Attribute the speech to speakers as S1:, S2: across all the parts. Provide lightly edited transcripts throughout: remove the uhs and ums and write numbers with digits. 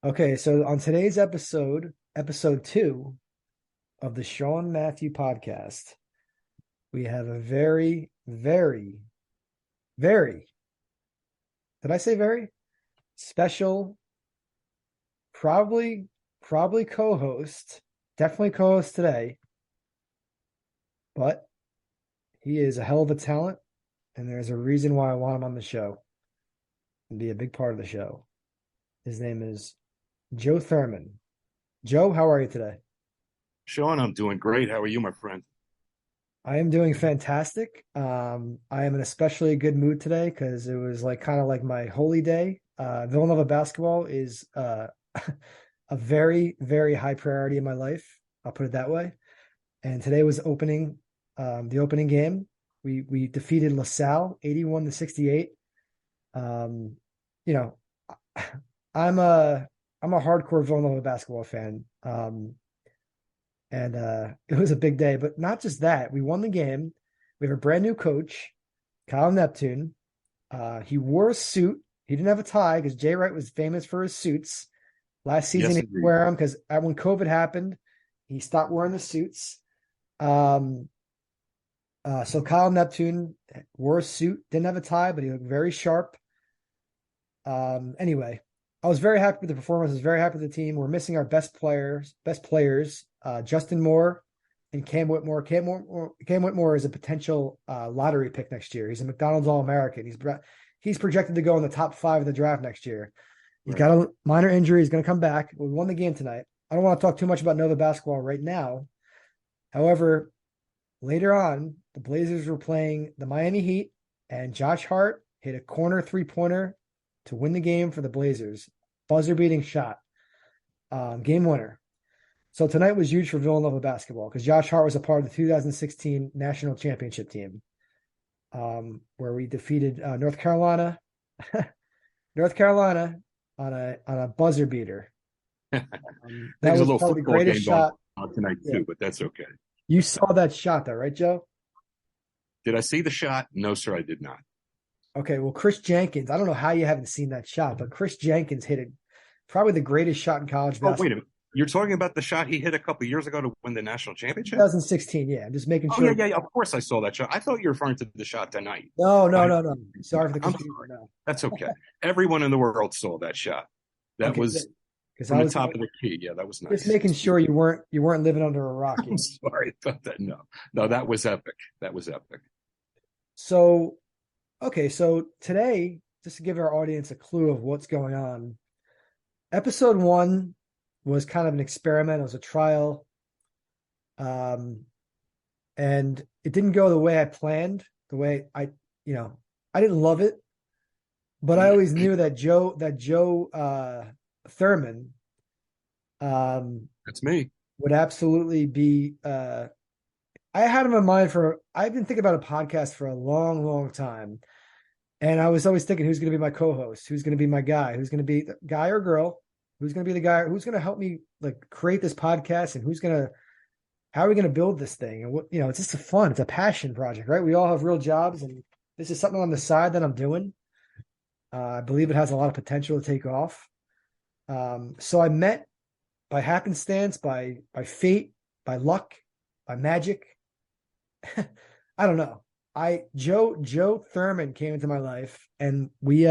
S1: Okay, so on today's episode, episode 2 of the SeanMatthew podcast, we have a very, very, very, did I say very? Special, probably, probably co-host, definitely co-host today, but he is a hell of a talent, and there's a reason why I want him on the show and be a big part of the show. His name is Joe Thurman. Joe, how are you today?
S2: Sean, I'm doing great. How are you, my friend?
S1: I am doing fantastic. I am in especially good mood today because it was like kind of like my holy day. Villanova basketball is a very, very high priority in my life. I'll put it that way. And today was the opening game. We defeated LaSalle 81-68. Um, you know, I'm a I'm a hardcore Villanova basketball fan. And it was a big day, but not just that. We won the game. We have a brand new coach, Kyle Neptune. He wore a suit. He didn't have a tie because Jay Wright was famous for his suits. Last season,
S2: Yes,
S1: he didn't
S2: indeed.
S1: wear them because when COVID happened, he stopped wearing the suits. Um, so Kyle Neptune wore a suit, didn't have a tie, but he looked very sharp. Anyway, I was very happy with the performance. I was very happy with the team. We're missing our best players, Justin Moore and Cam Whitmore. Cam Whitmore is a potential lottery pick next year. He's a McDonald's All-American. He's projected to go in the top 5 of the draft next year. He's
S2: Right.
S1: got a minor injury. He's going to come back. We won the game tonight. I don't want to talk too much about Nova basketball right now. However, later on, the Blazers were playing the Miami Heat, and Josh Hart hit a corner three-pointer to win the game for the Blazers. Buzzer-beating shot. Game winner. So tonight was huge for Villanova basketball because Josh Hart was a part of the 2016 national championship team, where we defeated North Carolina, North Carolina on a buzzer beater. That
S2: There's a
S1: was
S2: little
S1: probably the
S2: football
S1: greatest
S2: game going
S1: shot.
S2: on tonight
S1: Yeah,
S2: too, but that's okay.
S1: you saw that shot though, right, Joe?
S2: Did I see the shot? No, sir, I did not.
S1: Okay, well, Chris Jenkins. I don't know how you haven't seen that shot, but Chris Jenkins hit it. Probably the greatest shot in college
S2: Oh, wait a
S1: basketball.
S2: minute. You're talking about the shot he hit a couple years ago to win the national championship?
S1: 2016. Yeah, I'm just making
S2: Oh, yeah,
S1: sure.
S2: yeah, yeah. Of course I saw that shot. I thought you were referring to the shot tonight.
S1: No, no,
S2: I,
S1: no, no. Sorry for the
S2: I'm
S1: confusion.
S2: sorry.
S1: No.
S2: That's okay. Everyone in the world saw that shot. That
S1: Okay, good.
S2: was
S1: Because
S2: from
S1: I
S2: the
S1: was
S2: top of the key. Yeah, that was
S1: just
S2: nice.
S1: making sure you weren't living under a rock
S2: I'm
S1: yet.
S2: sorry about that. No, no, that was epic. That was epic.
S1: So, okay, so today, just to give our audience a clue of what's going on, episode 1 was kind of an experiment. It was a trial. Um, and it didn't go the way I planned, the way you know, I didn't love it, but I always knew that Joe Thurman um
S2: That's me.
S1: would absolutely be I had him in mind I've been thinking about a podcast for a long, long time. And I was always thinking who's going to be my co-host, who's going to be my guy, who's going to be the guy or girl, who's going to be the guy, who's going to help me like create this podcast, and how are we going to build this thing? And it's just a fun, it's a passion project, right? We all have real jobs, and this is something on the side that I'm doing. I believe it has a lot of potential to take off. So I met by happenstance, by fate, by luck, by magic. I don't know. I Joe Thurman came into my life, and we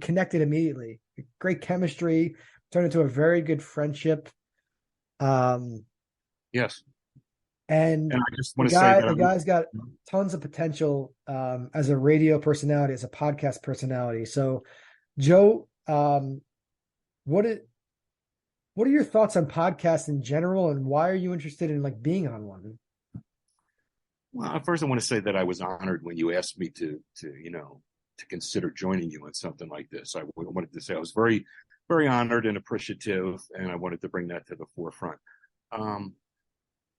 S1: connected immediately. Great chemistry, turned into a very good friendship. Um,
S2: Yes.
S1: and
S2: And I just
S1: the
S2: want to say
S1: guy
S2: that
S1: the
S2: I'm
S1: guy's got tons of potential as a radio personality, as a podcast personality. So, Joe, what is what are your thoughts on podcasts in general, and why are you interested in like being on one?
S2: well. First, I want to say that I was honored when you asked me to consider joining you on something like this. I wanted to say I was very, very honored and appreciative, and I wanted to bring that to the forefront. Um,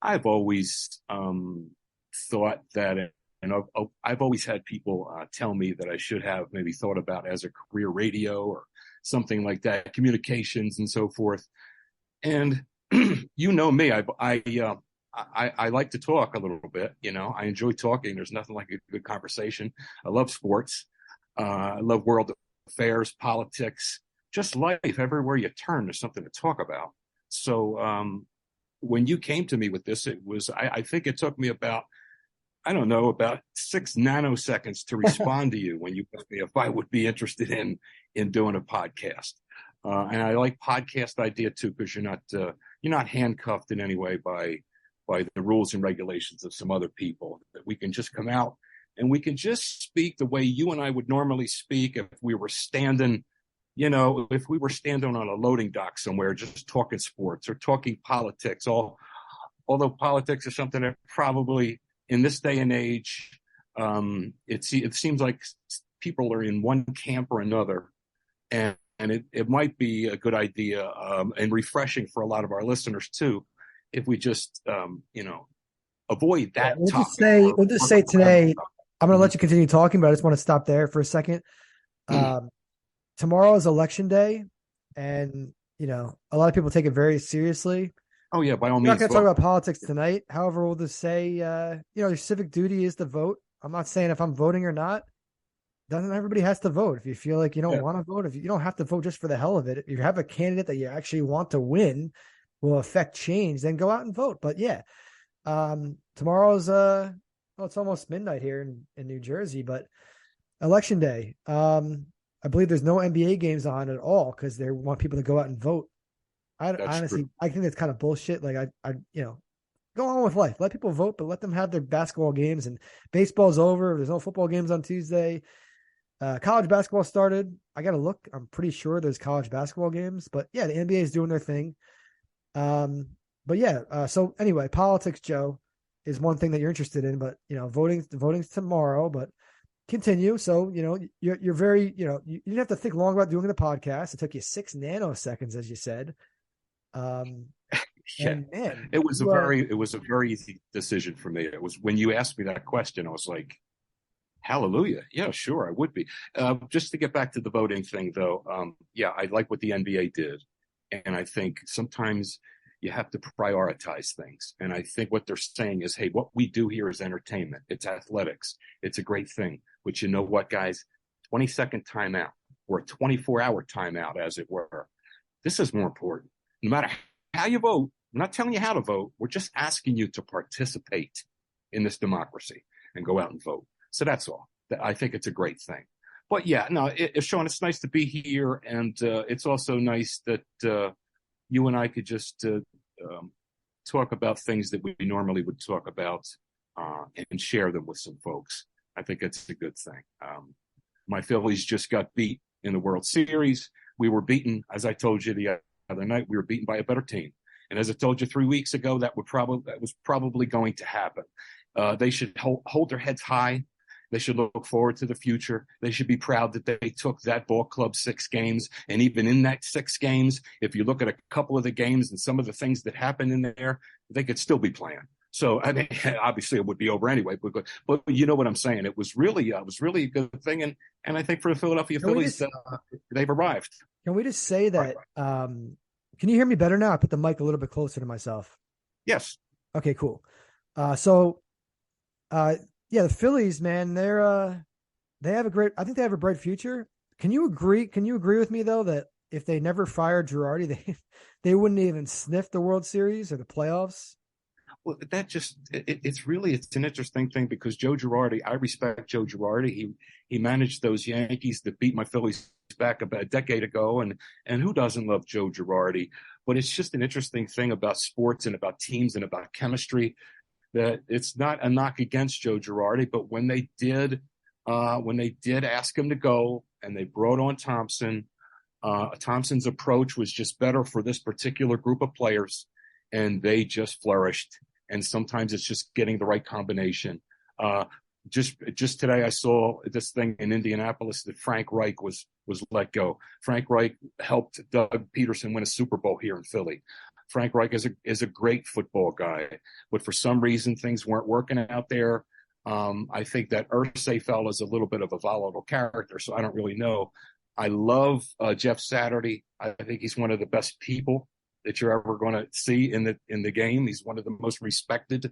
S2: I've always thought that, and I've always had people tell me that I should have maybe thought about as a career radio or something like that, communications and so forth. And you know me, I like to talk a little bit. I enjoy talking. There's nothing like a good conversation. I love sports. I love world affairs, politics. just life. Everywhere you turn, there's something to talk about. So when you came to me with this, it was, I think it took me about, I don't know, about 6 nanoseconds to respond to you when you asked me if I would be interested in doing a podcast. And I like podcast idea too, because you're not handcuffed in any way by the rules and regulations of some other people. That we can just come out and we can just speak the way you and I would normally speak if we were standing, if we were standing on a loading dock somewhere, just talking sports or talking politics. Although politics is something that probably in this day and age, it seems like people are in one camp or another, and it might be a good idea and refreshing for a lot of our listeners too, if we just avoid that topic.
S1: We'll just say today. I'm going to let you continue talking, but I just want to stop there for a second. Tomorrow is election day, and a lot of people take it very seriously.
S2: Oh yeah, by all
S1: means.
S2: We're
S1: not going to talk about politics tonight. However, we'll just say, your civic duty is to vote. I'm not saying if I'm voting or not. Doesn't everybody has to vote? If you feel like you don't want to vote, if you don't have to vote just for the hell of it, if you have a candidate that you actually want to win, will affect change, then go out and vote. But yeah, tomorrow's it's almost midnight here in New Jersey, but election day. I believe there's no NBA games on at all because they want people to go out and vote. I think that's kind of bullshit. Like I go on with life. Let people vote, but let them have their basketball games. And baseball's over. There's no football games on Tuesday. College basketball started. I got to look. I'm pretty sure there's college basketball games, but yeah, the NBA is doing their thing. But yeah. So anyway, politics, Joe, is one thing that you're interested in, but voting's tomorrow, but continue. So, you're very, you didn't have to think long about doing the podcast. It took you 6 nanoseconds, as you said.
S2: Yeah.
S1: And man,
S2: it was a very easy decision for me. It was when you asked me that question, I was like, hallelujah. Yeah, sure. I would be. Just to get back to the voting thing though. I like what the NBA did. And I think sometimes you have to prioritize things. And I think what they're saying is, hey, what we do here is entertainment. It's athletics. It's a great thing. But you know what, guys? 20-second timeout or a 24-hour timeout, as it were. This is more important. No matter how you vote, I'm not telling you how to vote. We're just asking you to participate in this democracy and go out and vote. So that's all. I think it's a great thing. But yeah, no, Sean, it's nice to be here. And it's also nice that you and I could just talk about things that we normally would talk about and share them with some folks. I think it's a good thing. My Phillies just got beat in the World Series. We were beaten, as I told you the other night, we were beaten by a better team. And as I told you 3 weeks ago, that was probably going to happen. They should hold their heads high. They should look forward to the future. They should be proud that they took that ball club 6 games. And even in that 6 games, if you look at a couple of the games and some of the things that happened in there, they could still be playing. So, I mean, obviously it would be over anyway, but you know what I'm saying? It was really a good thing. And I think for the Philadelphia Phillies, they've arrived.
S1: Can we just say that, can you hear me better now? I put the mic a little bit closer to myself.
S2: Yes.
S1: Okay, cool. Yeah, the Phillies, man, they have I think they have a bright future. Can you agree with me though that if they never fired Girardi, they wouldn't even sniff the World Series or the playoffs?
S2: Well, it's an interesting thing because Joe Girardi, I respect Joe Girardi. He managed those Yankees that beat my Phillies back about a decade ago, and who doesn't love Joe Girardi? But it's just an interesting thing about sports and about teams and about chemistry. That it's not a knock against Joe Girardi, but when they did ask him to go and they brought on Thompson, Thompson's approach was just better for this particular group of players, and they just flourished. And sometimes it's just getting the right combination. Just today, I saw this thing in Indianapolis that Frank Reich was let go. Frank Reich helped Doug Peterson win a Super Bowl here in Philly. Frank Reich is a great football guy, but for some reason things weren't working out there. I think that Irsay fella is a little bit of a volatile character, so I don't really know. I love Jeff Saturday. I think he's one of the best people that you're ever going to see in the game. He's one of the most respected.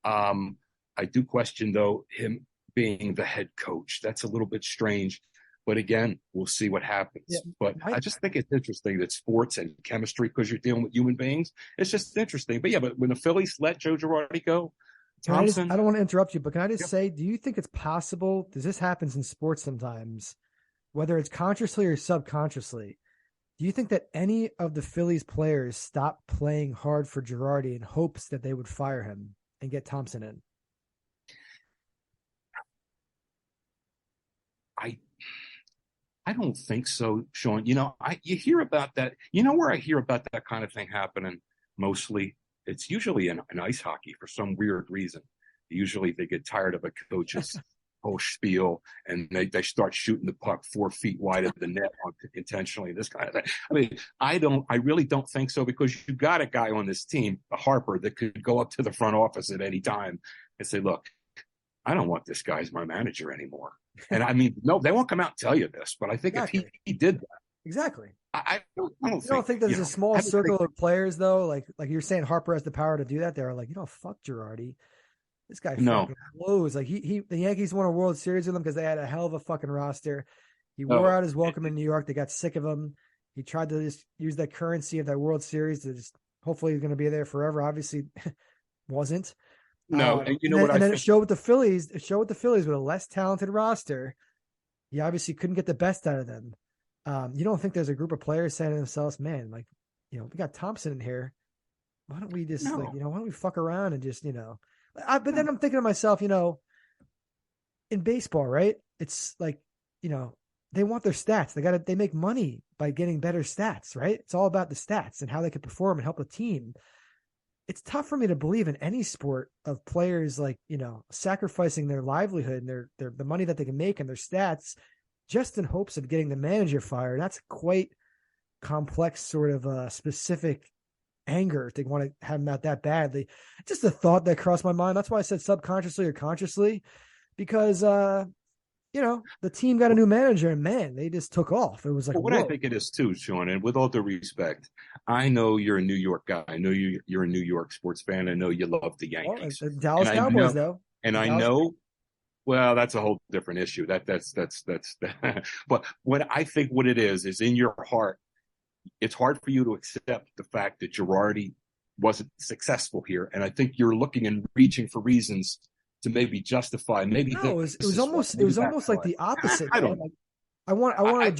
S2: I do question though him being the head coach. That's a little bit strange. But again, we'll see what
S1: Yeah,
S2: happens. But I just think it's interesting that sports and chemistry, because you're dealing with human beings, it's just interesting. But yeah, but when the Phillies let Joe Girardi go,
S1: I
S2: Thompson,
S1: don't want to interrupt you, but can I just
S2: yeah,
S1: say, do you think it's possible, because this happens in sports sometimes, whether it's consciously or subconsciously, do you think that any of the Phillies players stopped playing hard for Girardi in hopes that they would fire him and get Thompson in?
S2: I I don't think so, Sean. You hear about that. You know where I hear about that kind of thing happening mostly? It's usually in ice hockey for some weird reason. Usually they get tired of a coach's whole spiel and they start shooting the puck 4 feet wide of the net intentionally, this kind of thing. I mean, I really don't think so, because you got a guy on this team, Harper, that could go up to the front office at any time and say, look, I don't want this guy as my manager anymore. And I mean, no, they won't come out and tell you this, but I think
S1: Exactly.
S2: if he did that,
S1: Exactly.
S2: I don't
S1: You don't think there's a small
S2: I don't
S1: circle
S2: think,
S1: of players though, like you're saying Harper has the power to do that? They're like, fuck Girardi. This guy
S2: no,
S1: fucking blows. Like the Yankees won a World Series with him because they had a hell of a fucking roster. He wore
S2: no,
S1: out his welcome in New York. They got sick of him. He tried to just use that currency of that World Series to just hopefully he's going to be there forever. Obviously, wasn't.
S2: no. And you
S1: And
S2: know
S1: then
S2: what I
S1: and then it
S2: think?
S1: showed with the Phillies. It showed with the Phillies with a less talented roster. He obviously couldn't get the best out of them. You don't think there's a group of players saying to themselves, "Man, like, we got Thompson in here. Why don't we just
S2: No,
S1: why don't we fuck around and just But then
S2: no.
S1: I'm thinking to myself, in baseball, right? It's like, they want their stats. They make money by getting better stats, right? It's all about the stats and how they can perform and help a team. It's tough for me to believe in any sport of players like, sacrificing their livelihood and their the money that they can make and their stats just in hopes of getting the manager fired. That's quite complex, sort of specific anger if they want to have him out that badly. Just a thought that crossed my mind. That's why I said subconsciously or consciously, because the team got a new manager and man, they just took off. It was like,
S2: Well, what I
S1: whoa.
S2: think it is too, Sean, and with all due respect, I know you're a New York guy. I know you're a New York sports fan. I know you love the
S1: Well,
S2: Yankees,
S1: Dallas
S2: and I
S1: Cowboys
S2: know,
S1: though.
S2: and
S1: The
S2: I
S1: Dallas
S2: know. Well, that's a whole different issue. That's. But what it is in your heart, it's hard for you to accept the fact that Girardi wasn't successful here, and I think you're looking and reaching for reasons to maybe justify. Maybe
S1: No,
S2: this is why.
S1: it
S2: Maybe
S1: was
S2: that's
S1: almost like
S2: why.
S1: the opposite,
S2: I
S1: right?
S2: don't know.
S1: Like
S2: I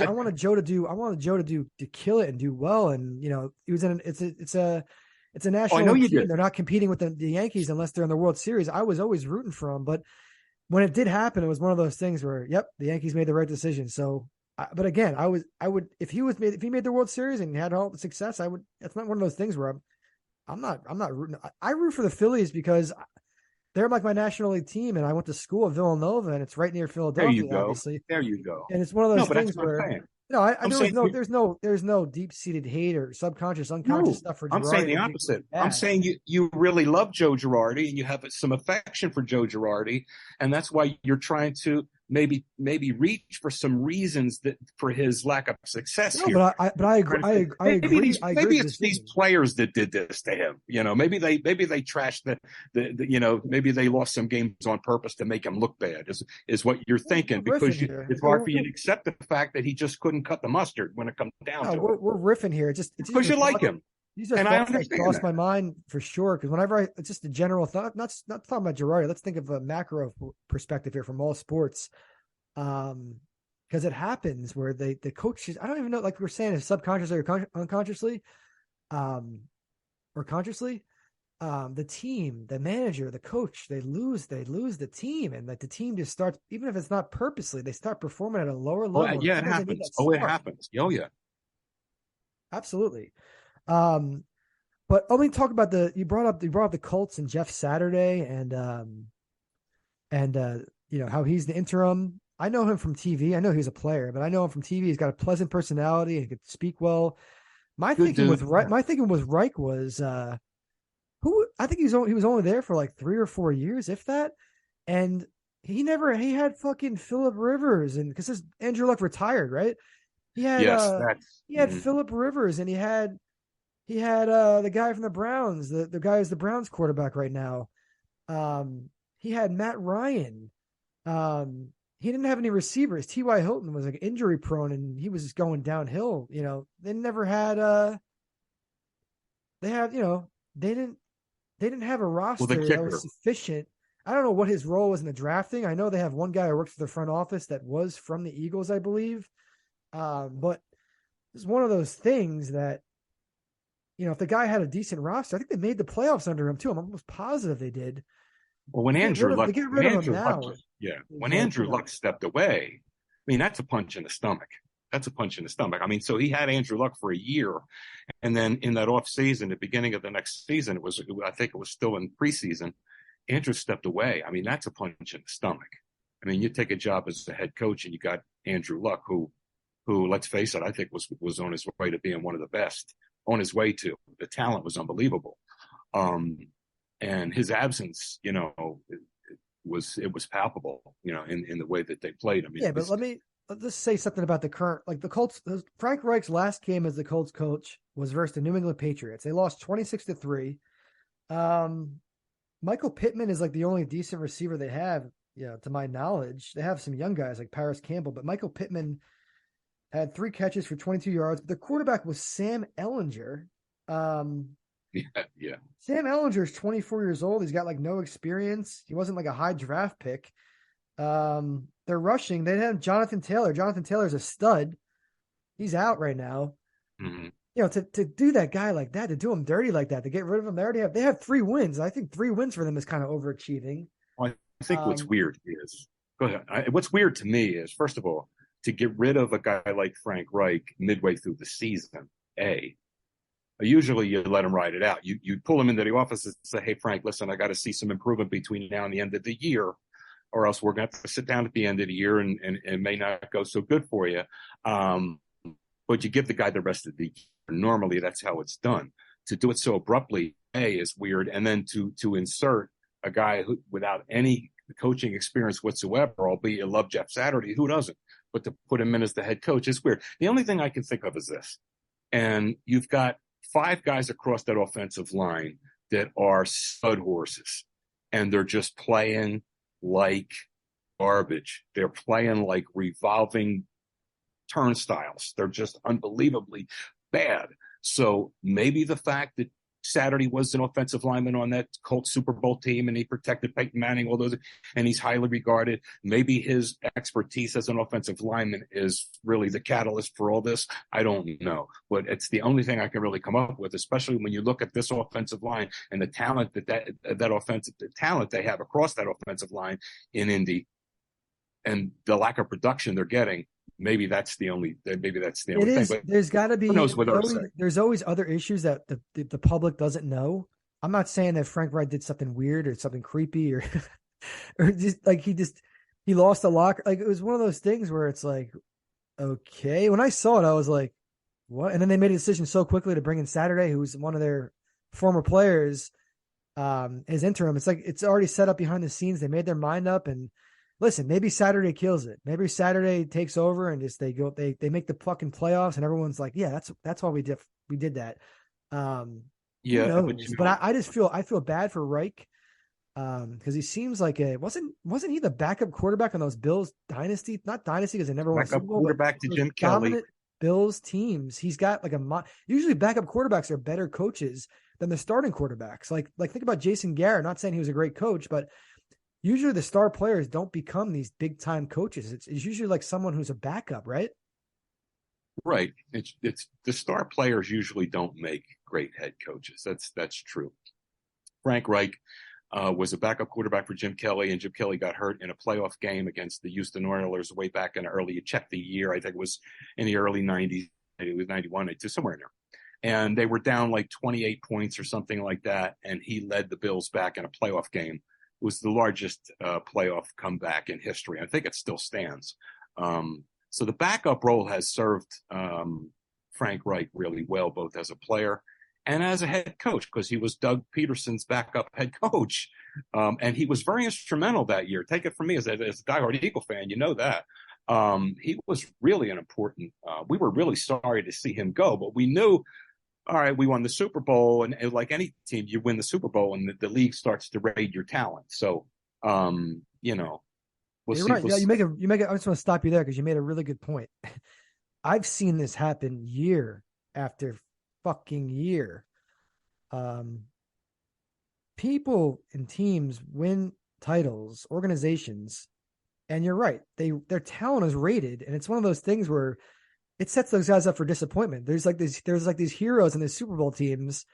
S1: I wanted Joe to kill it and do well. And he was in it's a
S2: oh, I
S1: national
S2: know you
S1: team.
S2: did.
S1: They're not competing with the Yankees unless they're in the World Series. I was always rooting for them, but when it did happen, it was one of those things where, yep, the Yankees made the right decision. So, but again, I would, if he made the World Series and had all the success, I would. It's not one of those things where I'm not rooting. I root for the Phillies because they're like my National League team, and I went to school at Villanova, and it's right near
S2: There you
S1: Philadelphia,
S2: go.
S1: obviously.
S2: There you go.
S1: And it's one of
S2: No,
S1: those
S2: but that's
S1: things
S2: what I'm
S1: where
S2: saying. I'm
S1: there was
S2: saying
S1: there's no deep seated hate or subconscious, unconscious
S2: no.
S1: stuff for
S2: I'm saying
S1: Girardi
S2: the
S1: to be
S2: opposite. I'm
S1: bad.
S2: saying you really love Joe Girardi and you have some affection for Joe Girardi, and that's why you're trying to maybe reach for some reasons that for his lack of success
S1: No,
S2: here.
S1: but I agree. I agree. I agree with
S2: Maybe
S1: the
S2: it's these
S1: decision.
S2: players that did this to him. Maybe they trashed maybe they lost some games on purpose to make him look bad. Is what you're thinking,
S1: We're riffing
S2: because
S1: here.
S2: it's hard for you to accept the fact that he just couldn't cut the mustard when it comes down
S1: No,
S2: to it,
S1: we're riffing here. These
S2: because
S1: are
S2: you like
S1: thoughts.
S2: him,
S1: These are
S2: and I
S1: thoughts that
S2: understand
S1: cross
S2: that.
S1: my mind for sure. Because whenever it's just a general thought, not talking about Girardi. Let's think of a macro perspective here from all sports. Because it happens where the coaches, I don't even know, like we were saying, if subconsciously or unconsciously, or consciously, the team, the manager, the coach, they lose the team, and like the team just starts, even if it's not purposely, they start performing at a lower
S2: Oh,
S1: level. And
S2: yeah, it
S1: sometimes they need
S2: happens.
S1: that
S2: Oh, it
S1: spark.
S2: happens. Oh, yeah.
S1: Absolutely. Um, but let me talk about you brought up the Colts and Jeff Saturday and how he's the interim. I know him from TV. I know he was a player, but I know him from TV. He's got a pleasant personality and he could speak well.
S2: Good dude.
S1: My thinking with Reich was who I think he was only there for like 3 or 4 years, if that. And he had fucking Philip Rivers, and because Andrew Luck retired, right? He had
S2: Yes, that's.
S1: Philip Rivers, and he had the guy from the Browns, the guy who's the Browns quarterback right now. He had Matt Ryan. Um, he didn't have any receivers. T.Y. Hilton was like injury prone and he was just going downhill. They never had they had, they didn't have a
S2: Well, the
S1: roster that was
S2: kicker.
S1: sufficient. I don't know what his role was in the drafting. I know they have one guy who works for the front office that was from the Eagles, I believe. But it's one of those things that, if the guy had a decent roster, I think they made the playoffs under him too. I'm almost positive they did.
S2: Well,
S1: To get rid of him now.
S2: When
S1: Like,
S2: Andrew Luck stepped away, I mean, that's a punch in the stomach. That's a punch in the stomach. I mean, so he had Andrew Luck for a year, and then in that off season, the beginning of the next season, I think it was still in preseason. Andrew stepped away. I mean, that's a punch in the stomach. I mean, you take a job as a head coach, and you got Andrew Luck, who let's face it, I think was on his way to being one of the best. On his way to the talent was unbelievable. And his absence, it was palpable, in the way that they played. I mean,
S1: yeah, but let's say something about the current, like the Colts. Frank Reich's last game as the Colts coach was versus the New England Patriots. They lost 26-3. Michael Pittman is like the only decent receiver they have, to my knowledge. They have some young guys like Paris Campbell, but Michael Pittman had 3 catches for 22 yards. But the quarterback was Sam Ellinger.
S2: Yeah.
S1: Sam Ellinger is 24 years old. He's got like no experience. He wasn't like a high draft pick. They're rushing. They have Jonathan Taylor. Jonathan Taylor's a stud. He's out right now.
S2: Mm-hmm.
S1: To do that guy like that, to do him dirty like that, to get rid of him, they have 3 wins. I think 3 wins for them is kind of overachieving.
S2: Well, I think what's weird is, go ahead. What's weird to me is, first of all, to get rid of a guy like Frank Reich midway through the season, usually you let him ride it out. You pull him into the office and say, hey, Frank, listen, I got to see some improvement between now and the end of the year, or else we're going to have to sit down at the end of the year and it may not go so good for you. But you give the guy the rest of the year. Normally, that's how it's done. To do it so abruptly, is weird. And then to insert a guy who, without any coaching experience whatsoever, albeit you love Jeff Saturday, who doesn't? But to put him in as the head coach is weird. The only thing I can think of is this. And you've got 5 guys across that offensive line that are stud horses, and they're just playing like garbage. They're playing like revolving turnstiles. They're just unbelievably bad. So maybe the fact that Saturday was an offensive lineman on that Colts Super Bowl team and he protected Peyton Manning, all those, and he's highly regarded. Maybe his expertise as an offensive lineman is really the catalyst for all this. I don't know, but it's the only thing I can really come up with, especially when you look at this offensive line and the talent that offensive talent they have across that offensive line in Indy and the lack of production they're getting. Maybe that's the only thing. But
S1: there's got to be.
S2: Who knows what
S1: there's always other issues that the public doesn't know. I'm not saying that Frank Reich did something weird or something creepy or or just like he lost a locker. Like it was one of those things where it's like, okay. When I saw it, I was like, what? And then they made a decision so quickly to bring in Saturday, who's one of their former players, as interim. It's like it's already set up behind the scenes. They made their mind up and. Listen, maybe Saturday kills it. Maybe Saturday takes over and just they make the fucking playoffs and everyone's like, yeah, that's why we did that.
S2: Yeah,
S1: but I feel bad for Reich because he seems like wasn't he the backup quarterback on those Bills dynasty? Not dynasty because they never won a Super Bowl.
S2: Quarterback to Jim Kelly.
S1: Bills teams. He's got like usually backup quarterbacks are better coaches than the starting quarterbacks. Like think about Jason Garrett. Not saying he was a great coach, but usually the star players don't become these big time coaches. It's usually like someone who's a backup, right?
S2: Right. It's the star players usually don't make great head coaches. That's true. Frank Reich was a backup quarterback for Jim Kelly, and Jim Kelly got hurt in a playoff game against the Houston Oilers way back in early. You check the year, I think it was in the early 90s. It was 91, somewhere in there. And they were down like 28 points or something like that, and he led the Bills back in a playoff game. It was the largest playoff comeback in history. I think it still stands. So the backup role has served Frank Reich really well, both as a player and as a head coach, because he was Doug Peterson's backup head coach. And he was very instrumental that year. Take it from me as a diehard Eagle fan, you know that. He was really an important we were really sorry to see him go, but we knew, all right, we won the Super Bowl, and like any team, you win the Super Bowl, and the league starts to raid your talent. So, We'll
S1: You're
S2: see.
S1: right. Yeah, I just want to stop you there because you made a really good point. I've seen this happen year after fucking year. Um, People and teams win titles, organizations, and you're right. Their talent is rated, and it's one of those things where it sets those guys up for disappointment. There's like these heroes in the Super Bowl teams,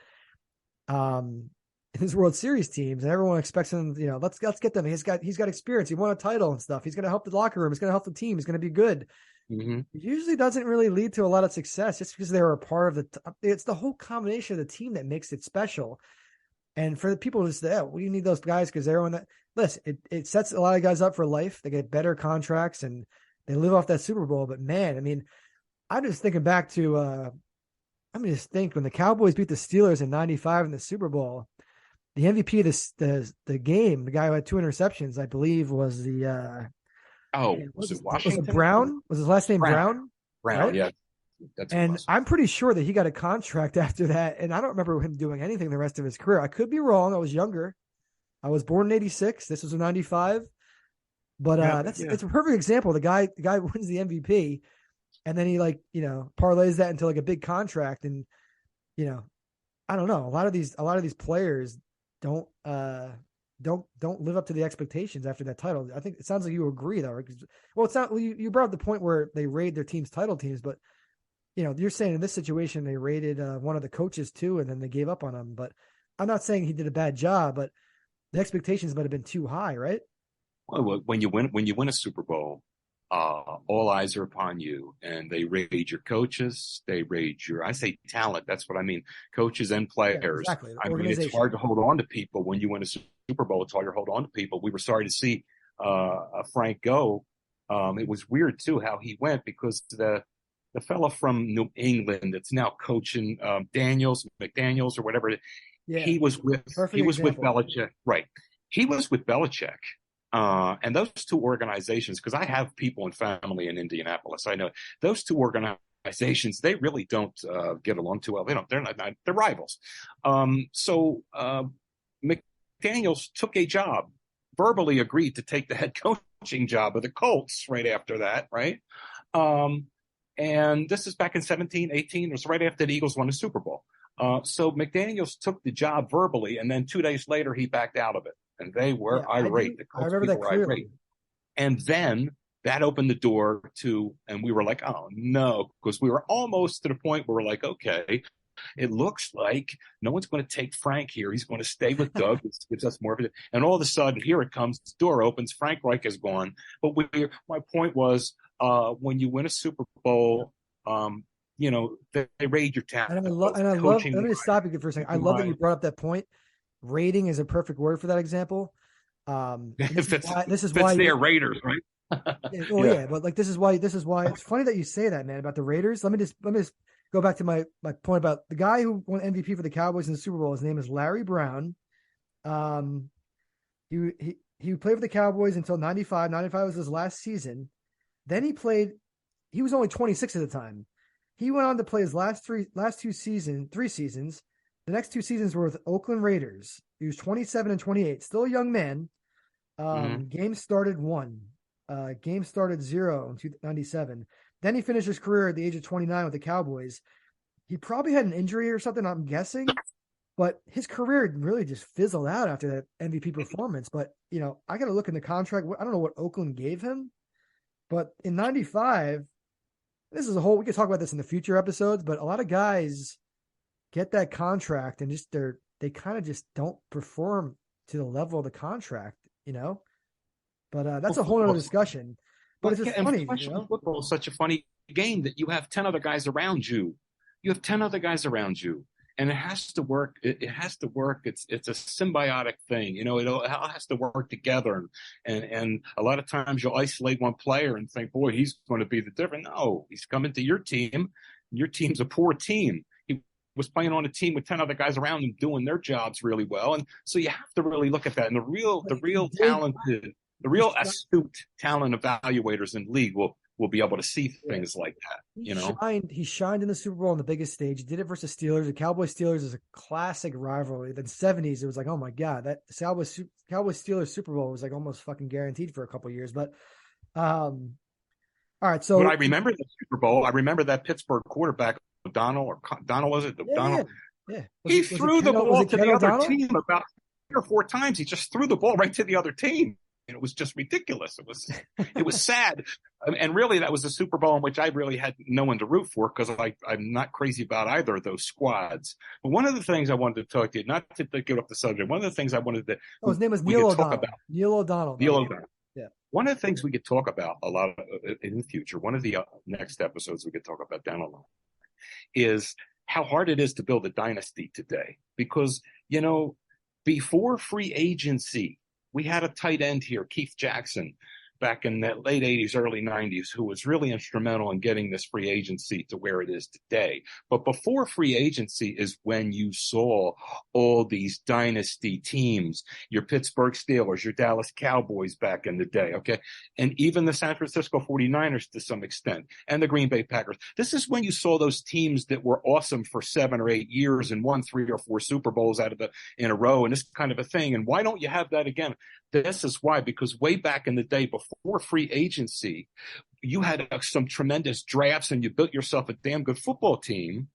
S1: in his World Series teams, and everyone expects him. Let's get them. He's got experience. He won a title and stuff. He's going to help the locker room. He's going to help the team. He's going to be good.
S2: Mm-hmm.
S1: It usually doesn't really lead to a lot of success just because they were a part of it's the whole combination of the team that makes it special. And for the people to say, well, you need those guys because they're on that list. It sets a lot of guys up for life. They get better contracts and they live off that Super Bowl. But man, I mean, I'm just thinking back to when the Cowboys beat the Steelers in '95 in the Super Bowl. The MVP of the game, the guy who had 2 interceptions, I believe, was
S2: was it Washington?
S1: Was it Brown? Was his last name Brown?
S2: Brown,
S1: right?
S2: yeah.
S1: And I'm pretty sure that he got a contract after that. And I don't remember him doing anything the rest of his career. I could be wrong. I was younger. I was born in '86. This was in '95. But it's a perfect example. The guy wins the MVP, and then he parlays that into like a big contract. And I don't know. A lot of these players don't live up to the expectations after that title. I think it sounds like you agree though. Right? Well, it's not. You brought up the point where they raid their team's title teams, but you're saying in this situation they raided one of the coaches too, and then they gave up on him. But I'm not saying he did a bad job, but the expectations might have been too high, right?
S2: Well, when you win a Super Bowl, all eyes are upon you, and they raid your coaches. They raid I say talent. That's what I mean. Coaches and players.
S1: Yeah, exactly.
S2: I mean, it's hard to hold on to people when you win a Super Bowl. It's hard to hold on to people. We were sorry to see Frank go. It was weird too how he went because the fella from New England that's now coaching McDaniels or whatever.
S1: Yeah,
S2: he was with Belichick. Right. He was with Belichick. And those two organizations, because I have people and family in Indianapolis, I know those two organizations, they really don't get along too well. They're rivals. So McDaniels took a job, verbally agreed to take the head coaching job of the Colts right after that, right? And this is back in 17-18. It was right after the Eagles won the Super Bowl. So McDaniels took the job verbally, and then 2 days later, he backed out of it. And they were irate.
S1: I remember that clearly.
S2: Irate. And then that opened the door and we were like, oh, no, because we were almost to the point where we're like, okay, it looks like no one's going to take Frank here. He's going to stay with Doug. It gives us more of it. And all of a sudden, here it comes. The door opens. Frank Reich is gone. But my point was, when you win a Super Bowl, they raid your talent.
S1: Let me just stop you for a second. I love that you brought up that point. Rating is a perfect word for that example. This is why
S2: they're Raiders, right?
S1: Yeah, but this is why it's funny that you say that, man, about the Raiders. Let me just go back to my point about the guy who won MVP for the Cowboys in the Super Bowl. His name is Larry Brown. He played for the Cowboys until 95. 95 was his last season. Then he was only 26 at the time. He went on to play his three seasons. The next 2 seasons were with Oakland Raiders. He was 27 and 28, still a young man. Game started 1. Game started 0 in 97. Then he finished his career at the age of 29 with the Cowboys. He probably had an injury or something, I'm guessing. But his career really just fizzled out after that MVP performance. But, I got to look in the contract. I don't know what Oakland gave him. But in 95, we could talk about this in the future episodes, but a lot of guys get that contract and they kind of just don't perform to the level of the contract, but that's a whole other discussion. But it's just funny.
S2: Football is such a funny game that you have 10 other guys around you. And it has to work. It has to work. It's a symbiotic thing. It all has to work together. And a lot of times you'll isolate one player and think, boy, he's going to be the difference. No, he's coming to your team. Your team's a poor team. He was playing on a team with 10 other guys around him doing their jobs really well. And so you have to really look at that. And the real astute talent evaluators in the league will will be able to see
S1: Yeah.
S2: things like that.
S1: He
S2: You know,
S1: shined. He shined in the Super Bowl on the biggest stage. He did it versus Steelers. The Cowboys Steelers is a classic rivalry. The '70s, it was like, oh my god, that Cowboys Steelers Super Bowl was like almost fucking guaranteed for a couple of years. But all right,
S2: but
S1: so
S2: I remember the Super Bowl. I remember that Pittsburgh quarterback, Donald was it?
S1: yeah,
S2: Donald.
S1: yeah.
S2: He
S1: Was it
S2: threw the
S1: Was
S2: ball
S1: it
S2: to
S1: Ken
S2: the other
S1: O'Donnell?
S2: team about 3 or 4 times. He just threw the ball right to the other team. And it was just ridiculous. It was sad. And really, that was the Super Bowl in which I really had no one to root for because I'm not crazy about either of those squads. But one of the things I wanted to talk to you, not to get off the subject, one of the things I wanted to
S1: Oh, his name was
S2: we
S1: Neil
S2: could talk
S1: O'Donnell.
S2: about,
S1: Neil O'Donnell.
S2: Neil O'Donnell.
S1: Yeah.
S2: One of the things we could talk about a lot in the future, one of the next episodes we could talk about down the line, is how hard it is to build a dynasty today. Because, before free agency, we had a tight end here, Keith Jackson, back in the late 80s, early 90s, who was really instrumental in getting this free agency to where it is today. But before free agency is when you saw all these dynasty teams, your Pittsburgh Steelers, your Dallas Cowboys back in the day, okay? And even the San Francisco 49ers to some extent, and the Green Bay Packers. This is when you saw those teams that were awesome for 7 or 8 years and won 3 or 4 Super Bowls in a row and this kind of a thing. And why don't you have that again? This is why, because way back in the day, before free agency, you had some tremendous drafts and you built yourself a damn good football team.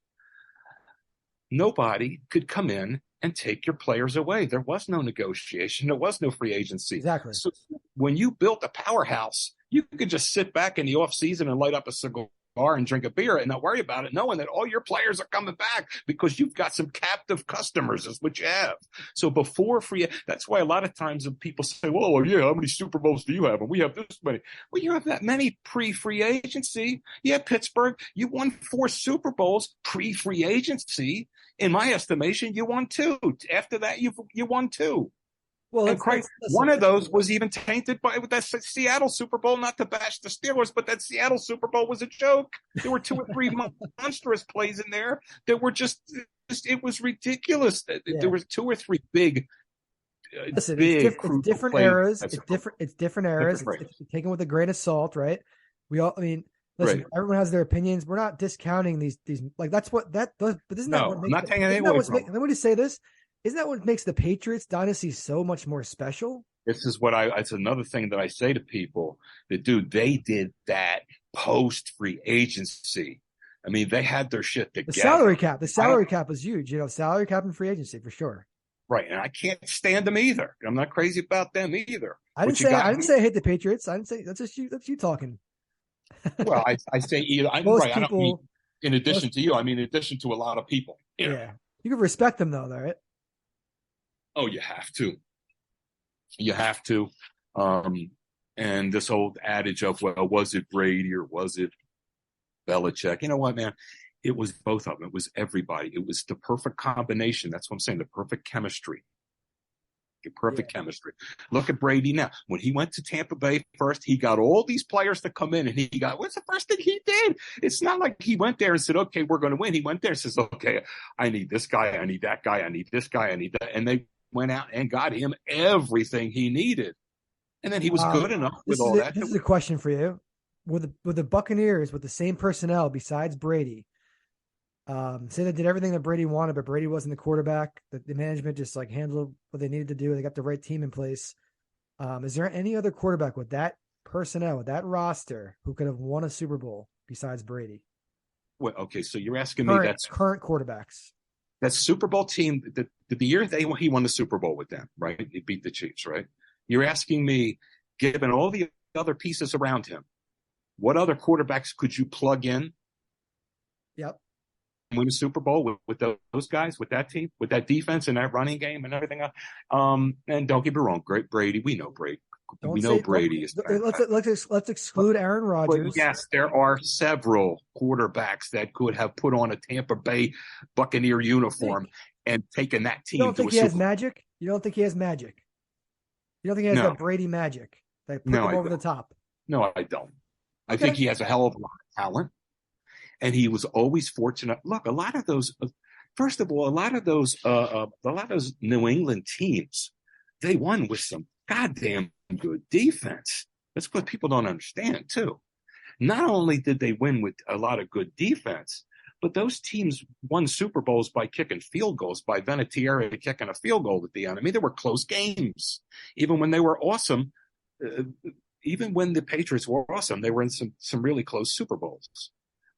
S2: Nobody could come in and take your players away. There was no negotiation. There was no free agency.
S1: Exactly.
S2: So when you built a powerhouse, you could just sit back in the off season and light up a cigar and drink a beer and not worry about it, knowing that all your players are coming back because you've got some captive customers is what you have. So before that's why a lot of times people say, well, yeah, how many Super Bowls do you have? And we have this many. Well, you have that many pre-free agency. Yeah, Pittsburgh, you won 4 Super Bowls pre-free agency. In my estimation, you won 2. After that, you won 2.
S1: Well,
S2: and one of those was even tainted by that Seattle Super Bowl, not to bash the Steelers, but that Seattle Super Bowl was a joke. There were 2 or 3 monstrous plays in there that were just it was ridiculous.
S1: Yeah.
S2: There was 2 or 3 big,
S1: listen,
S2: big
S1: it's different eras. It's different eras.
S2: Different
S1: it's taken with a grain of salt, right? Listen, right. Everyone has their opinions. We're not discounting these like that's what that does. But isn't that what makes
S2: I'm not taking anything away from
S1: let me just say this. Isn't that what makes the Patriots dynasty so much more special?
S2: This is it's another thing that I say to people that, dude, they did that post free agency. I mean, they had their shit together.
S1: The salary cap was huge, salary cap and free agency for sure.
S2: Right. And I can't stand them either. I'm not crazy about them either.
S1: I didn't say I hate the Patriots. I didn't say that's you talking.
S2: Well, I say either.
S1: Most people, I don't mean
S2: in addition to you, I mean in addition to a lot of people.
S1: Yeah. You can respect them though, right?
S2: Oh, you have to. You have to. And this old adage of, well, was it Brady or was it Belichick? You know what, man? It was both of them. It was everybody. It was the perfect combination. That's what I'm saying, the perfect chemistry. Chemistry. Look at Brady now. When he went to Tampa Bay first, he got all these players to come in, and what's the first thing he did? It's not like he went there and said, okay, we're going to win. He went there and says, okay, I need this guy. I need that guy. I need this guy. I need that. And they went out and got him everything he neted. And then he was good enough with all that.
S1: This is a question for you. With the Buccaneers, with the same personnel besides Brady, say they did everything that Brady wanted, but Brady wasn't the quarterback. The management just like handled what they needed to do. They got the right team in place. Is there any other quarterback with that personnel, with that roster, who could have won a Super Bowl besides Brady?
S2: Well, okay, so you're asking me that's
S1: current quarterbacks.
S2: That Super Bowl team, the year he won the Super Bowl with them, right? He beat the Chiefs, right? You're asking me, given all the other pieces around him, what other quarterbacks could you plug in?
S1: Yep.
S2: Win a Super Bowl with those guys, with that team, with that defense and that running game and everything else. And don't get me wrong, great Brady. We know Brady. Brady is.
S1: Let's exclude Aaron Rodgers.
S2: But yes, there are several quarterbacks that could have put on a Tampa Bay Buccaneer uniform and taken that team.
S1: You don't think he has magic? You don't think he has magic? You don't think he has that Brady magic that put him over the top?
S2: No, I don't. I think he has a hell of a lot of talent. And he was always fortunate. Look, a lot of those New England teams, they won with some goddamn good defense. That's what people don't understand too. not only did they win with a lot of good defense, but those teams won Super Bowls by kicking field goals, by Vinatieri kicking a field goal at the end. I mean, they were close games. Even when they were awesome, uh, even when the Patriots were awesome, they were in some really close Super Bowls.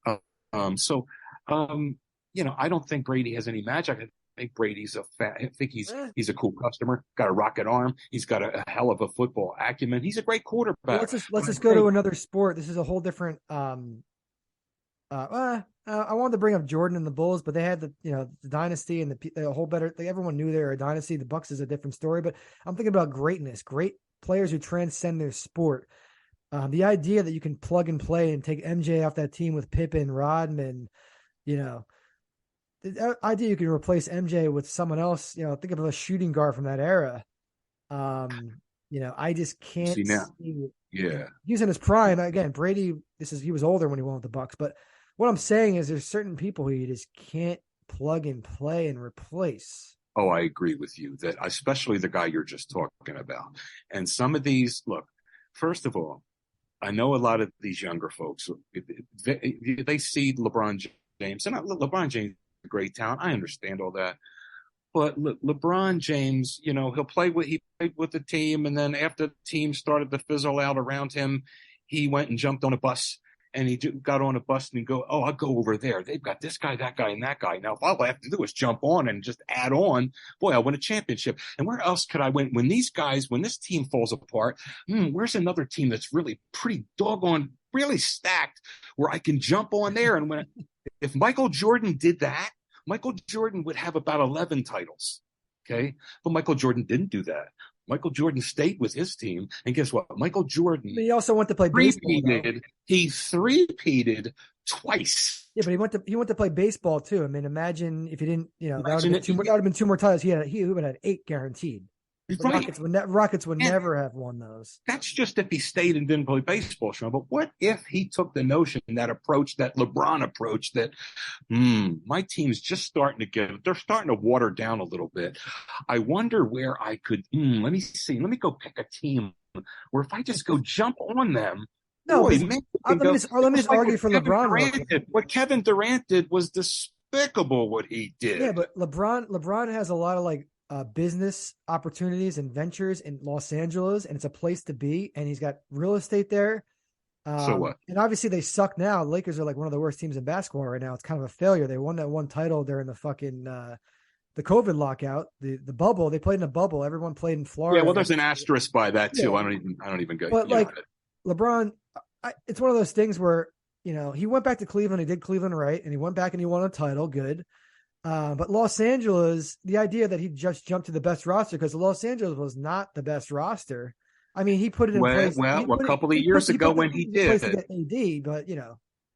S2: Uh, so, I don't think Brady has any magic. I think Brady's I think he's a cool customer. Got a rocket arm. He's got a hell of a football acumen. He's a great
S1: Well,
S2: quarterback.
S1: let's just go to another sport. This is a whole different. I wanted to bring up Jordan and the Bulls, but they had the dynasty and the whole better. Like, everyone knew they were a dynasty. The Bucks is a different story, but I'm thinking about greatness, great players who transcend their sport. The idea that you can plug and play and take MJ off that team with Pippen, Rodman, the idea you can replace MJ with someone else. Think of a shooting guard from that era. I just can't
S2: See now,
S1: see.
S2: yeah.
S1: He was in his prime. Again, Brady, he was older when he went with the Bucks, but what I'm saying is there's certain people who you just can't plug and play and replace.
S2: Oh, I agree with you that especially the guy you're just talking about. And some of these, look, first of all, I know a lot of these younger folks, they see LeBron James, and LeBron James is a great talent. I understand all that. But LeBron James, he played with the team, and then after the team started to fizzle out around him, he went and jumped on a bus, and he got on a bus and go, oh, I'll go over there. They've got this guy, that guy, and that guy. Now, if all I have to do is jump on and just add on, boy, I'll win a championship. And where else could I win? When this team falls apart, where's another team that's really pretty doggone, really stacked where I can jump on there and win? If Michael Jordan did that, Michael Jordan would have about 11 titles. Okay. But Michael Jordan didn't do that. Michael Jordan stayed with his team. And guess what? Michael Jordan.
S1: But he also went to play baseball.
S2: He three-peated twice.
S1: Yeah, but he went to play baseball too. I mean, imagine if he didn't, that would have been two more titles. He would have had 8 guaranteed.
S2: Right.
S1: Rockets would never have won those.
S2: That's just if he stayed and didn't play baseball, Sean. But what if he took the notion, that approach, that LeBron approach, that my team's just starting to they're starting to water down a little bit. I wonder where I could, let me see. Let me go pick a team where if I just go jump on them.
S1: No,
S2: boy,
S1: let me just argue for LeBron.
S2: What Kevin Durant did was despicable what he did.
S1: Yeah, but LeBron has a lot of business opportunities and ventures in Los Angeles, and it's a place to be, and he's got real estate there.
S2: So what?
S1: And obviously they suck now. The Lakers are like one of the worst teams in basketball right now. It's kind of a failure. They won that one title during the fucking the COVID lockout, the bubble. They played in a bubble. Everyone played in Florida.
S2: Yeah, well, there's an asterisk by that too.
S1: Yeah.
S2: I don't even go.
S1: But LeBron, it's one of those things where he went back to Cleveland. He did Cleveland right, and he went back and he won a title. Good. But Los Angeles, the idea that he just jumped to the best roster, because Los Angeles was not the best roster. I mean, he put it in place.
S2: Well, a couple of years ago when he did,
S1: to get AD, but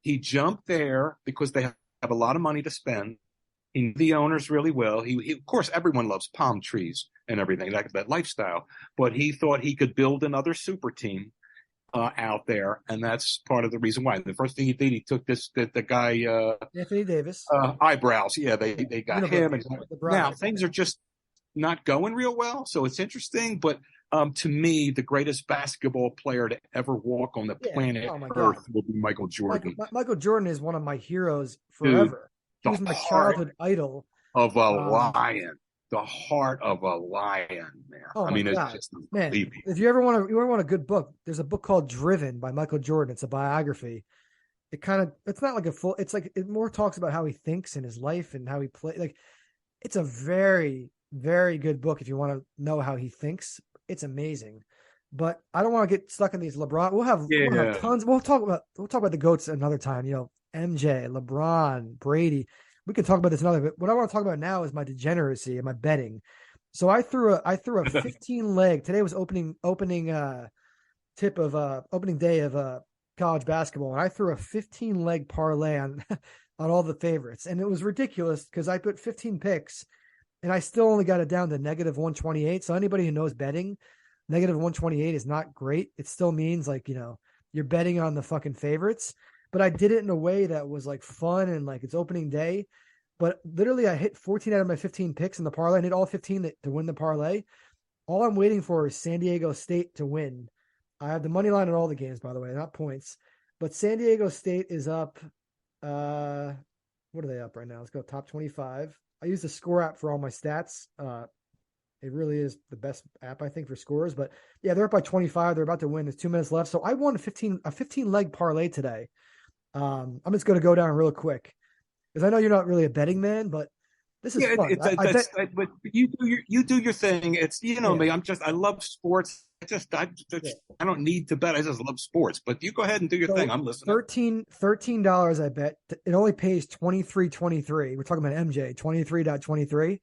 S2: he jumped there because they have a lot of money to spend. He knew the owners really well. He of course, everyone loves palm trees and everything, that lifestyle. But he thought he could build another super team out there, and that's part of the reason why. The first thing he did, he took the guy
S1: Anthony Davis
S2: eyebrows. Yeah, they got him. Now things are just not going real well, so it's interesting. But to me, the greatest basketball player to ever walk on the planet Earth will be Michael Jordan.
S1: Michael Jordan is one of my heroes forever. Dude, he was my childhood idol.
S2: Of a lion. The heart of a lion, man.
S1: Oh,
S2: it's just unbelievable.
S1: If you ever want a good book, there's a book called Driven by Michael Jordan. It's a biography. It's not like it more talks about how he thinks in his life and how he plays. Like, it's a very, very good book if you want to know how he thinks. It's amazing. But I don't want to get stuck in these LeBron. We'll have tons. We'll talk about the GOATs another time. MJ, LeBron, Brady. We can talk about this another bit. What I want to talk about now is my degeneracy and my betting. So I threw a 15 leg. Today was opening day of college basketball, and I threw a 15 leg parlay on all the favorites, and it was ridiculous because I put 15 picks, and I still only got it down to negative 128. So anybody who knows betting, negative 128 is not great. It still means you're betting on the fucking favorites. But I did it in a way that was fun and it's opening day. But literally I hit 14 out of my 15 picks in the parlay. I hit all 15 to win the parlay. All I'm waiting for is San Diego State to win. I have the money line on all the games, by the way, not points. But San Diego State is up. What are they up right now? Let's go top 25. I use the score app for all my stats. It really is the best app, I think, for scores. But yeah, they're up by 25. They're about to win. There's 2 minutes left. So I won a 15 leg parlay today. I'm just going to go down real quick because I know you're not really a betting man, but this is
S2: Yeah,
S1: fun. I bet.
S2: but you do your thing. It's
S1: Yeah,
S2: me. I love sports.
S1: yeah.
S2: I don't need to bet. I just love sports. But you go ahead and do your thing.
S1: So
S2: I'm listening.
S1: $13 I bet. It only pays 23.23. We're talking about MJ 23.23.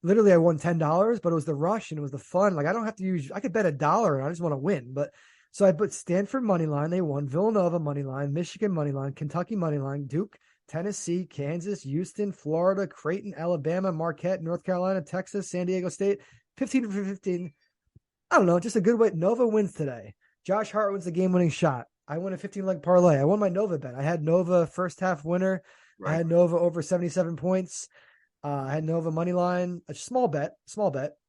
S1: Literally I won $10, but it was the rush and it was the fun. Like I don't have to use I could bet $1 and I just want to win. But so I put Stanford money line, they won, Villanova money line, Michigan money line, Kentucky money line, Duke, Tennessee, Kansas, Houston, Florida, Creighton, Alabama, Marquette, North Carolina, Texas, San Diego State, 15 for 15. I don't know, just a good way. Nova wins today. Josh Hart wins the game-winning shot. I won a 15-leg parlay. I won my Nova bet. I had Nova first half winner. I
S2: Right.
S1: had Nova over 77 points. I had Nova money line. A small bet.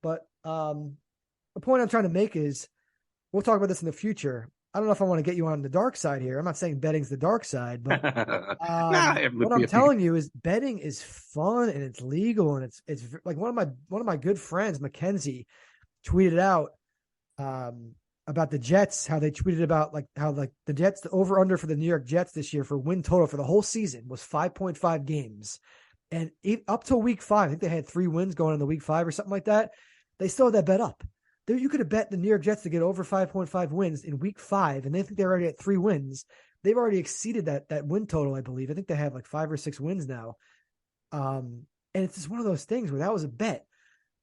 S1: But the point I'm trying to make is we'll talk about this in the future. I don't know if I want to get you on the dark side here. I'm not saying betting's the dark side, but
S2: Nah,
S1: what I'm telling you is betting is fun and it's legal and it's like one of my good friends, Mackenzie, tweeted out about the Jets, how they tweeted about how the Jets, the over under for the New York Jets this year for win total for the whole season was 5.5 games. And up till week 5, I think they had 3 wins going into week 5 or something like that. They still had that bet up. You could have bet the New York Jets to get over 5.5 wins in week 5, and they think they're already at 3 wins. They've already exceeded that win total, I believe. I think they have like 5 or 6 wins now. And it's just one of those things where that was a bet.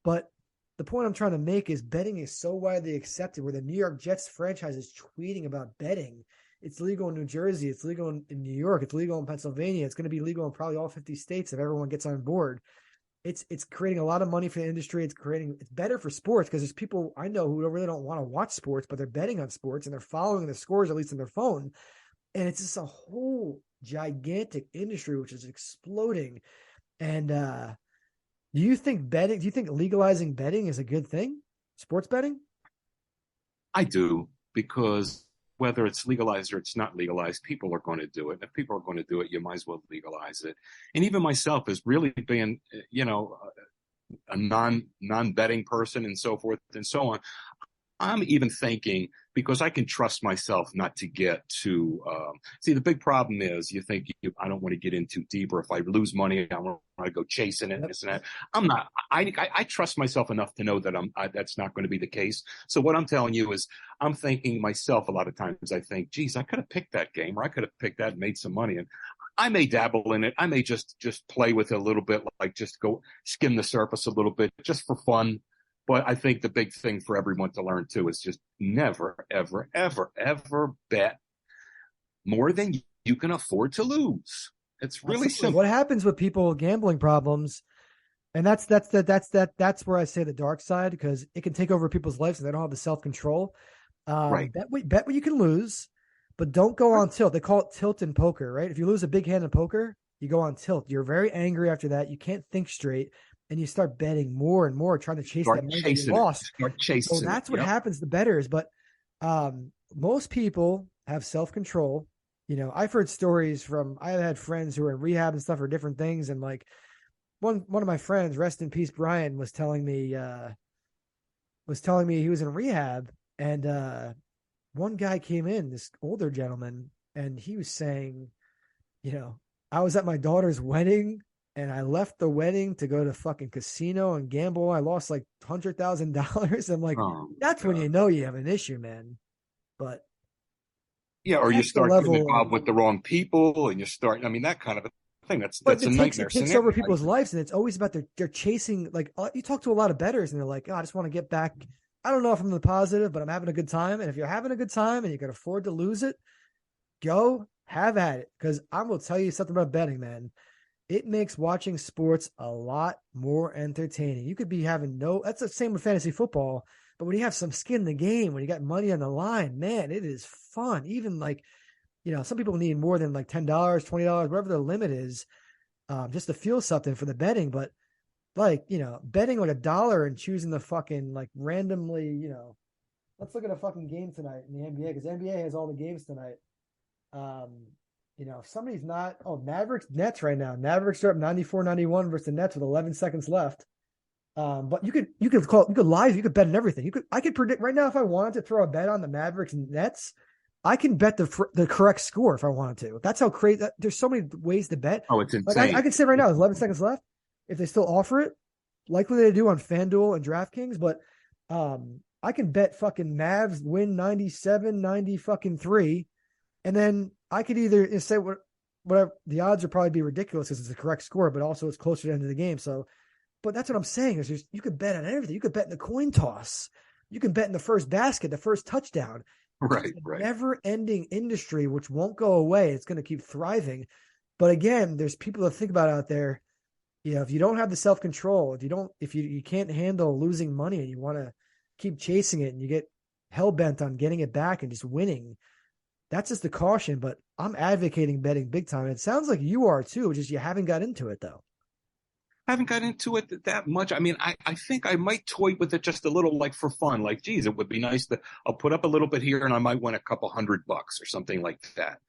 S1: But the point I'm trying to make is betting is so widely accepted where the New York Jets franchise is tweeting about betting. It's legal in New Jersey. It's legal in New York. It's legal in Pennsylvania. It's going to be legal in probably all 50 states if everyone gets on board. It's creating a lot of money for the industry. It's better for sports because there's people I know who really don't want to watch sports, but they're betting on sports and they're following the scores, at least on their phone. And it's just a whole gigantic industry, which is exploding. And do you think legalizing betting is a good thing? Sports betting?
S2: I do, because whether it's legalized or it's not legalized, people are going to do it. If people are going to do it, you might as well legalize it. And even myself, as really being, a non-betting person and so forth and so on, I'm even thinking, because I can trust myself not to get too see, the big problem is you think I don't want to get in too deep, or if I lose money I want to go chasing it, this and that. I'm not. I trust myself enough to know that that's not going to be the case. So what I'm telling you is I'm thinking myself, a lot of times I think, geez, I could have picked that game, or I could have picked that and made some money. And I may dabble in it. I may just play with it a little bit, like just go skim the surface a little bit just for fun. But I think the big thing for everyone to learn too is just never, ever, ever, ever bet more than you can afford to lose. It's really simple.
S1: What happens with people with gambling problems, and that's where I say the dark side, because it can take over people's lives and they don't have the self-control.
S2: Right.
S1: Bet what you can lose, but don't go on tilt. They call it tilt in poker, right? If you lose a big hand in poker, you go on tilt. You're very angry after that. You can't think straight. And you start betting more and more, trying to chase that money that you lost.
S2: Start chasing.
S1: So that's what happens to bettors. But most people have self-control. I've heard stories I've had friends who are in rehab and stuff for different things. And like one of my friends, rest in peace, Brian, was telling me he was in rehab, and one guy came in, this older gentleman, and he was saying, I was at my daughter's wedding and I left the wedding to go to fucking casino and gamble. I lost like $100,000. I'm like, that's when you know you have an issue, man. But
S2: yeah, or you start getting involved with the wrong people, and you start. I mean, that kind of a thing. That's a nightmare.
S1: It takes over people's lives, and it's always about they're chasing. Like you talk to a lot of bettors, and they're like, I just want to get back. I don't know if I'm the positive, but I'm having a good time. And if you're having a good time and you can afford to lose it, go have at it. Because I will tell you something about betting, man. It makes watching sports a lot more entertaining. You could be having that's the same with fantasy football, but when you have some skin in the game, when you got money on the line, man, it is fun. Even like, some people need more than like $10, $20, whatever the limit is, just to feel something for the betting. But like, betting like $1 and choosing the fucking like randomly, let's look at a fucking game tonight in the NBA, because the NBA has all the games tonight. Um, if somebody's not, Mavericks Nets right now. Mavericks are up 94-91 versus the Nets with 11 seconds left. But you could bet on everything. I could predict right now if I wanted to throw a bet on the Mavericks and Nets. I can bet the correct score if I wanted to. That's how crazy. There's so many ways to bet.
S2: Oh, it's
S1: Like
S2: insane.
S1: I can say right now, there's 11 seconds left. If they still offer it, likely they do on FanDuel and DraftKings, but I can bet fucking Mavs win 97-90 fucking 3, and then I could either say whatever the odds would probably be ridiculous because it's the correct score, but also it's closer to the end of the game. So, but that's what I'm saying is you could bet on everything. You could bet in the coin toss. You can bet in the first basket, the first touchdown.
S2: Right.
S1: Never-ending industry which won't go away. It's going to keep thriving. But again, there's people to think about out there. If you don't have the self-control, if you can't handle losing money and you want to keep chasing it and you get hell-bent on getting it back and just winning, that's just the caution. But I'm advocating betting big time. It sounds like you are too, just you haven't got into it though.
S2: I haven't got into it that much. I mean, I think I might toy with it just a little, like for fun. Like, geez, it would be nice I'll put up a little bit here and I might win a couple $100 or something like that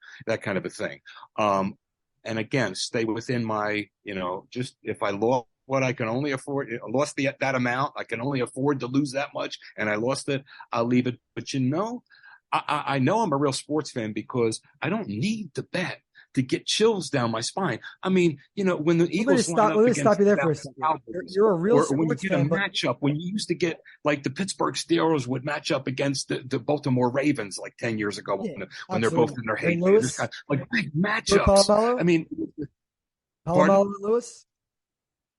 S2: kind of a thing. And again, stay within my, just if I lost what I can only afford, lost that amount, I can only afford to lose that much, and I lost it, I'll leave it. But I know I'm a real sports fan because I don't need to bet to get chills down my spine. I mean, when the Eagles
S1: let me stop you there for a second. You're a real
S2: or when you
S1: sports
S2: get
S1: fan,
S2: a matchup, when you used to get like the Pittsburgh Steelers would match up against the Baltimore Ravens like 10 years ago when they're both in their heyday. Kind of, like big matchups. I mean,
S1: Palomalo and Lewis.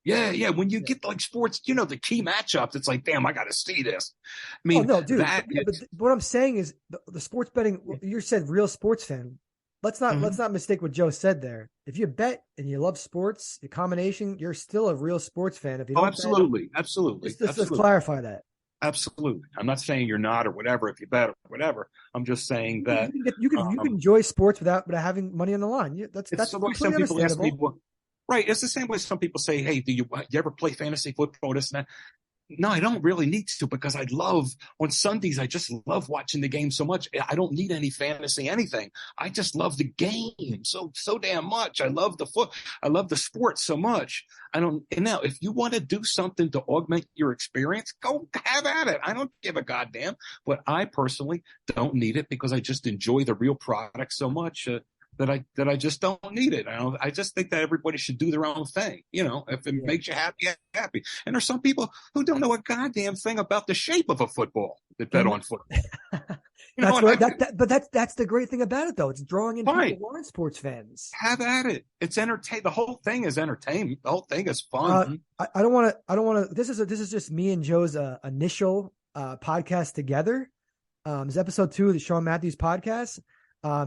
S2: Yeah. When you get like sports, the key matchups, it's like, damn, I got to see this. I mean,
S1: no, dude. But what I'm saying is the sports betting. You said real sports fan. Let's not mistake what Joe said there. If you bet and you love sports, the combination, you're still a real sports fan. If you don't
S2: absolutely.
S1: Let's clarify that.
S2: Absolutely. I'm not saying you're not or whatever if you bet or whatever. I'm just saying that
S1: you can enjoy sports without having money on the line. That's
S2: the way some people ask me. Right. It's the same way some people say, hey, do you ever play fantasy football? This and that. No, I don't really need to because on Sundays, I just love watching the game so much. I don't need any fantasy, anything. I just love the game so damn much. I love the sport so much. And now if you want to do something to augment your experience, go have at it. I don't give a goddamn, but I personally don't need it because I just enjoy the real product so much. That I just don't need it. I just think that everybody should do their own thing. If it makes you happy, happy. And there's some people who don't know a goddamn thing about the shape of a football that bet on football.
S1: That's the great thing about it, though. It's drawing in people who aren't sports fans.
S2: Have at it. It's entertain. The whole thing is entertainment. The whole thing is fun.
S1: I don't want to. This is just me and Joe's initial podcast together. It's episode 2 of the SeanMatthew podcast.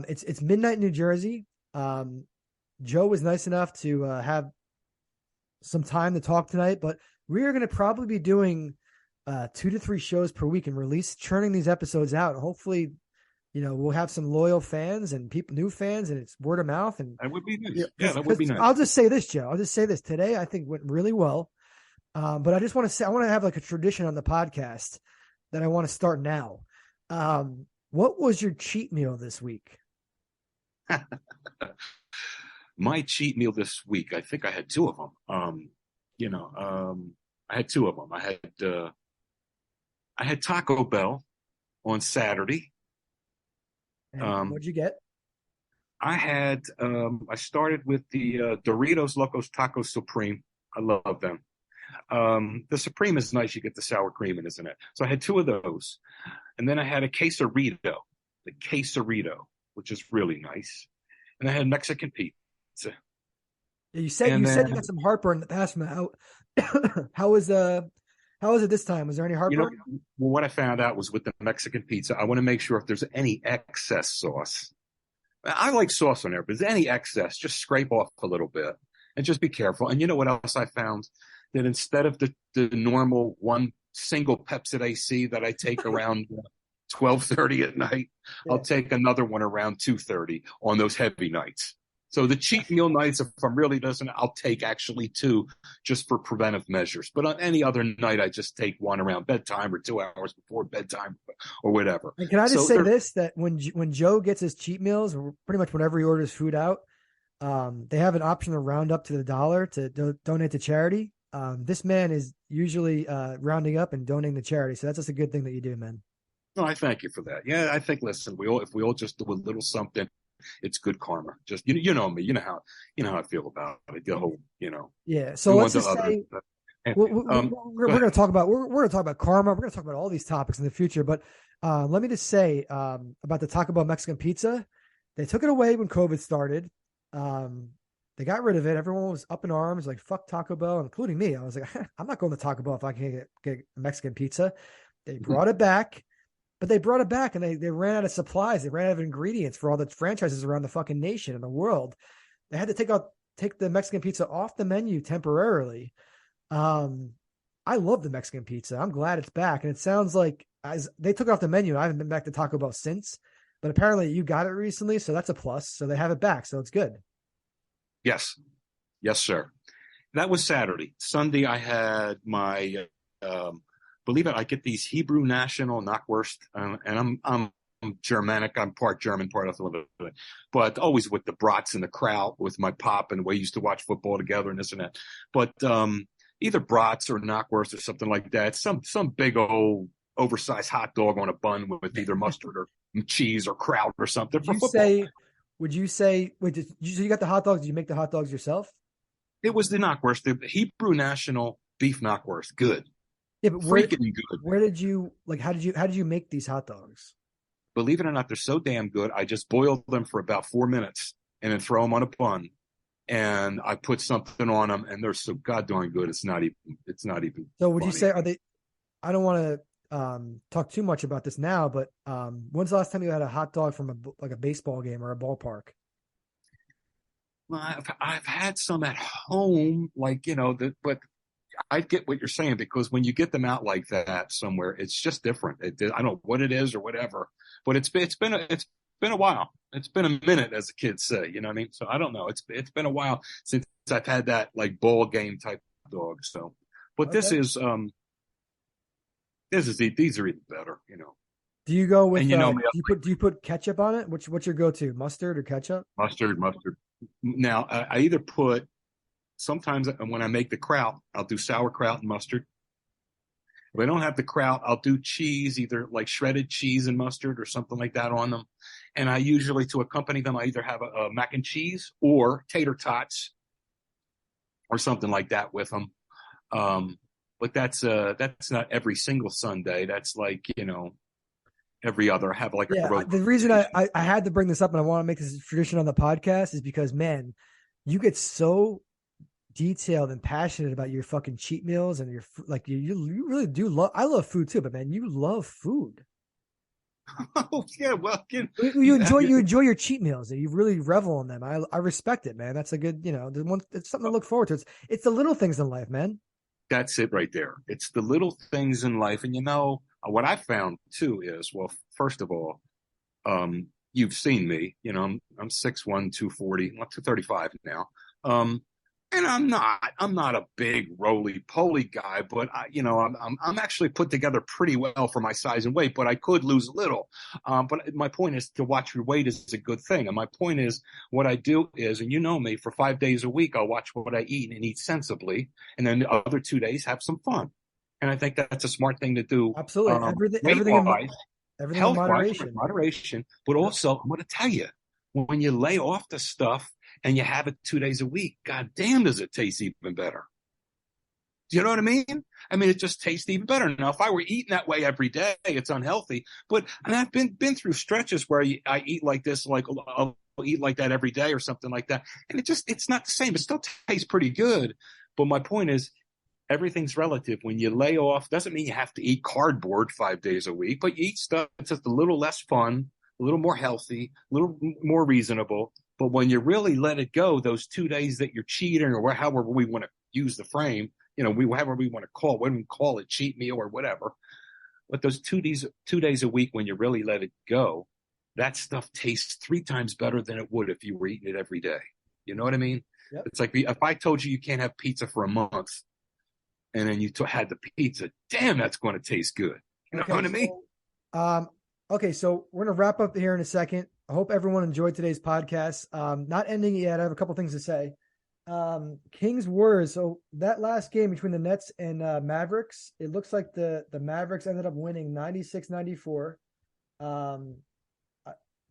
S1: It's midnight in New Jersey. Joe was nice enough to have some time to talk tonight, but we are going to probably be doing 2 to 3 shows per week and churning these episodes out. Hopefully, we'll have some loyal fans and new fans, and it's word of mouth. And
S2: that would be nice. Yeah, that would be nice.
S1: I'll just say this, Joe. Today I think went really well. But I just want to say I want to have like a tradition on the podcast that I want to start now. What was your cheat meal this week?
S2: My cheat meal this week, I think I had 2 of them. I had 2 of them. I had Taco Bell on Saturday.
S1: And what'd you get?
S2: I started with the Doritos Locos Taco Supreme. I love them. The Supreme is nice. You get the sour cream in, isn't it? So I had 2 of those. And then I had a quesarito, which is really nice. And I had Mexican pizza.
S1: Yeah, you said you got some heartburn in the past. How was it this time? Was there any heartburn?
S2: What I found out was with the Mexican pizza, I want to make sure if there's any excess sauce. I like sauce on there, but if there's any excess, just scrape off a little bit and just be careful. And you know what else I found? That instead of the normal one single Pepsi AC that I take around 12:30 at night, I'll take another one around 2:30 on those heavy nights. So the cheat meal nights, if I'm really doesn't, I'll take actually two just for preventive measures. But on any other night, I just take one around bedtime or 2 hours before bedtime or whatever.
S1: And can I just
S2: So
S1: say
S2: there,
S1: this, that when Joe gets his cheat meals, or pretty much whenever he orders food out, they have an option to round up to the dollar to donate to charity. This man is usually rounding up and donating to charity, so that's just a good thing that you do, man.
S2: no, I thank you for that. Yeah, I think, listen, if we all just do a little something, it's good karma. Just, you know me, you know how I feel about it. The whole,
S1: Yeah. So
S2: do
S1: let's
S2: unto
S1: just
S2: others.
S1: say we're going to talk about we're going to talk about karma. We're going to talk about all these topics in the future. But let me just say about the Taco Bell Mexican pizza, they took it away when COVID started. They got rid of it. Everyone was up in arms, like fuck Taco Bell, including me. I was like, I'm not going to Taco Bell if I can't get a Mexican pizza. They brought it back, but they brought it back and they ran out of supplies. They ran out of ingredients for all the franchises around the fucking nation and the world. They had to take the Mexican pizza off the menu temporarily. I love the Mexican pizza. I'm glad it's back. And it sounds like as they took it off the menu, I haven't been back to Taco Bell since, but apparently you got it recently. So that's a plus. So they have it back. So it's good.
S2: Yes. Yes, sir. That was Saturday. Sunday, I had my, believe it, I get these Hebrew National knockwurst, and I'm Germanic. I'm part German, part of it, but always with the brats and the kraut with my pop, and we used to watch football together and this and that. But either brats or knockwurst or something like that. Some big old oversized hot dog on a bun with either mustard or cheese or kraut or something for football.
S1: Would you say, wait, so you got the hot dogs? Did you make the hot dogs yourself?
S2: It was the knockwurst, the Hebrew National beef knockwurst. Good.
S1: Yeah, but
S2: Freaking good.
S1: Where did you how did you make these hot dogs?
S2: Believe it or not, they're so damn good. I just boiled them for about 4 minutes and then throw them on a bun. And I put something on them, and they're so goddamn good. It's not even.
S1: So would you
S2: funny.
S1: say, are they, I don't want to talk too much about this now, but when's the last time you had a hot dog from a baseball game or a ballpark?
S2: Well, I've had some at home, like, but I get what you're saying, because when you get them out like that somewhere, it's just different. I don't know what it is or whatever, but it's been a while. It's been a minute, as the kids say. You know what I mean? So I don't know. It's been a while since I've had that like ball game type dog. So, but
S1: Okay.
S2: these are even better.
S1: Do you go with
S2: And me,
S1: do you put ketchup on it? What's your go-to? Mustard or ketchup?
S2: mustard. Now I either put, sometimes when I make the kraut, I'll do sauerkraut and mustard. If I don't have the kraut, I'll do cheese, either like shredded cheese and mustard or something like that on them. And I usually, to accompany them, I either have a mac and cheese or tater tots or something like that with them. But that's not every single Sunday. That's like, every other. I have like a road.
S1: The reason I had to bring this up and I want to make this a tradition on the podcast is because, man, you get so detailed and passionate about your fucking cheat meals and your like you really do love. I love food too, but man, you love food.
S2: Oh yeah, well,
S1: You enjoy your cheat meals. You really revel in them. I respect it, man. That's a good, it's something to look forward to. It's the little things in life, man.
S2: That's it right there. It's the little things in life. And what I found too is, well, first of all, you've seen me, I'm 6'1", 240, 235 now. And I'm not a big roly-poly guy, but I'm actually put together pretty well for my size and weight, but I could lose a little. But my point is, to watch your weight is a good thing. And my point is, what I do is, and you know me, for 5 days a week, I'll watch what I eat and eat sensibly. And then the other 2 days, have some fun. And I think that's a smart thing to do.
S1: Absolutely. Everything in moderation.
S2: But also, I'm going to tell you, when you lay off the stuff and you have it 2 days a week, god damn, does it taste even better. Do you know what I mean? I mean, it just tastes even better. Now, if I were eating that way every day, it's unhealthy. And I've been through stretches where I eat like this, like I'll eat like that every day or something like that. And it's not the same. It still tastes pretty good. But my point is, everything's relative. When you lay off, doesn't mean you have to eat cardboard 5 days a week, but you eat stuff that's just a little less fun, a little more healthy, a little more reasonable. But when you really let it go, those 2 days that you're cheating, or however we want to use the frame, however we want to call it, when we call it cheat meal or whatever. But those 2 days a week, when you really let it go, that stuff tastes 3 times better than it would if you were eating it every day. You know what I mean?
S1: Yep.
S2: It's like if I told you you can't have pizza for a month, and then you had the pizza, damn, that's going to taste good. You know
S1: Okay.
S2: what I mean?
S1: Okay. So we're going to wrap up here in a second. I hope everyone enjoyed today's podcast. Not ending it yet. I have a couple things to say. Kings Warriors. So that last game between the Nets and Mavericks, it looks like the Mavericks ended up winning 96-94.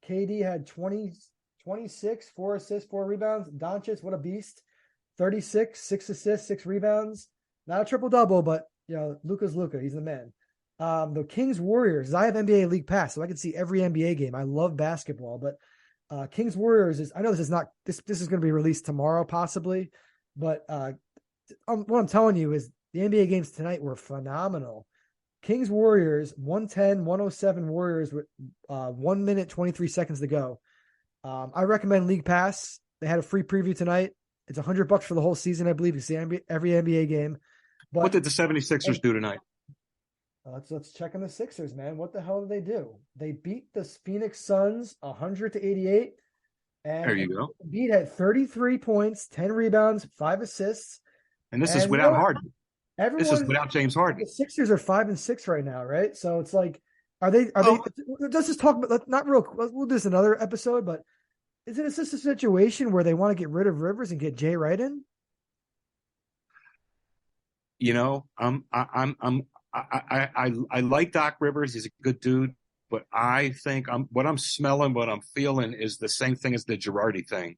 S1: KD had 26, 4 assists, 4 rebounds. Doncic, what a beast. 36, 6 assists, 6 rebounds. Not a triple-double, but, Luka's Luka. He's the man. The Kings Warriors, I have NBA League Pass, so I can see every NBA game. I love basketball, but Kings Warriors is, I know this is not, this is going to be released tomorrow possibly, but what I'm telling you is the NBA games tonight were phenomenal. Kings Warriors 110-107 Warriors with 1 minute 23 seconds to go. I recommend League Pass. They had a free preview tonight. It's $100 for the whole season, I believe. You see every NBA game. But
S2: what did the 76ers do tonight?
S1: Let's check on the Sixers, man. What the hell did they do? They beat the Phoenix Suns 100-88. And
S2: there you go.
S1: Embiid had 33 points, 10 rebounds, 5 assists.
S2: And this is without Harden. This is without James Harden.
S1: The Sixers are 5-6 right now, right? So it's like, are they? Let's just talk about. We'll do this another episode, but is this a situation where they want to get rid of Rivers and get Jay Wright in?
S2: I like Doc Rivers. He's a good dude, but I think what I'm smelling, what I'm feeling is the same thing as the Girardi thing.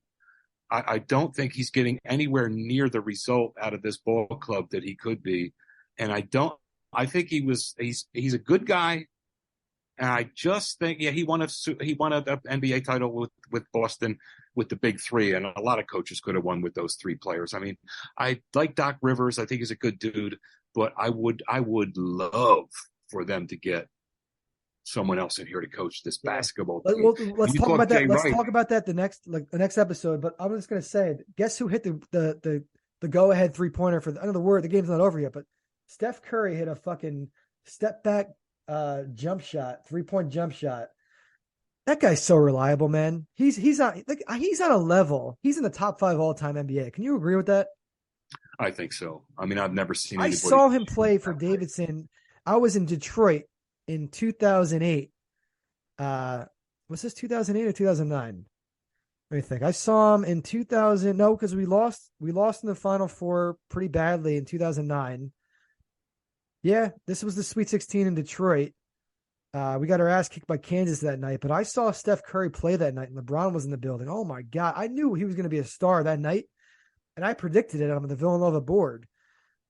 S2: I don't think he's getting anywhere near the result out of this ball club that he could be. And I think he's a good guy. And I just think, he won an NBA title with Boston with the big three. And a lot of coaches could have won with those 3 players. I mean, I like Doc Rivers. I think he's a good dude, but I would love for them to get someone else in here to coach this basketball team.
S1: Let's talk about that. Let's talk about that the next episode. But I'm just going to say, guess who hit the go ahead 3-pointer for the game's not over yet, but Steph Curry hit a fucking step back jump shot, 3-point jump shot. That guy's so reliable, man. He's on a level. He's in the top 5 all time NBA. Can you agree with that?
S2: I think so. I mean, I've never seen.
S1: I saw him play for Davidson. I was in Detroit in 2008. Was this 2008 or 2009? Let me think. I saw him in 2000. No, because we lost in the Final Four pretty badly in 2009. Yeah, this was the Sweet 16 in Detroit. We got our ass kicked by Kansas that night, but I saw Steph Curry play that night, and LeBron was in the building. Oh, my God. I knew he was going to be a star that night, and I predicted it on the Villanova board.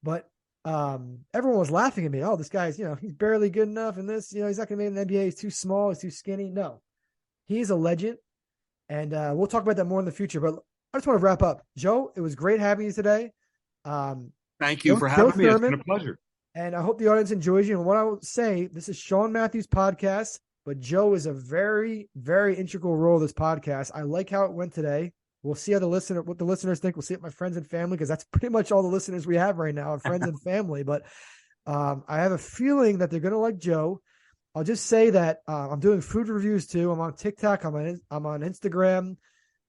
S1: But everyone was laughing at me. Oh, this guy's, he's barely good enough, and this, he's not going to make an NBA. He's too small. He's too skinny. No, he's a legend, and we'll talk about that more in the future. But I just want to wrap up. Joe, it was great having you today.
S2: Thank you for having me. It's been a pleasure.
S1: And I hope the audience enjoys you. And what I will say, this is Sean Matthew's podcast, but Joe is a very, very integral role of this podcast. I like how it went today. We'll see what the listeners think. We'll see what my friends and family, because that's pretty much all the listeners we have right now, friends and family. But I have a feeling that they're going to like Joe. I'll just say that I'm doing food reviews too. I'm on TikTok. I'm on Instagram.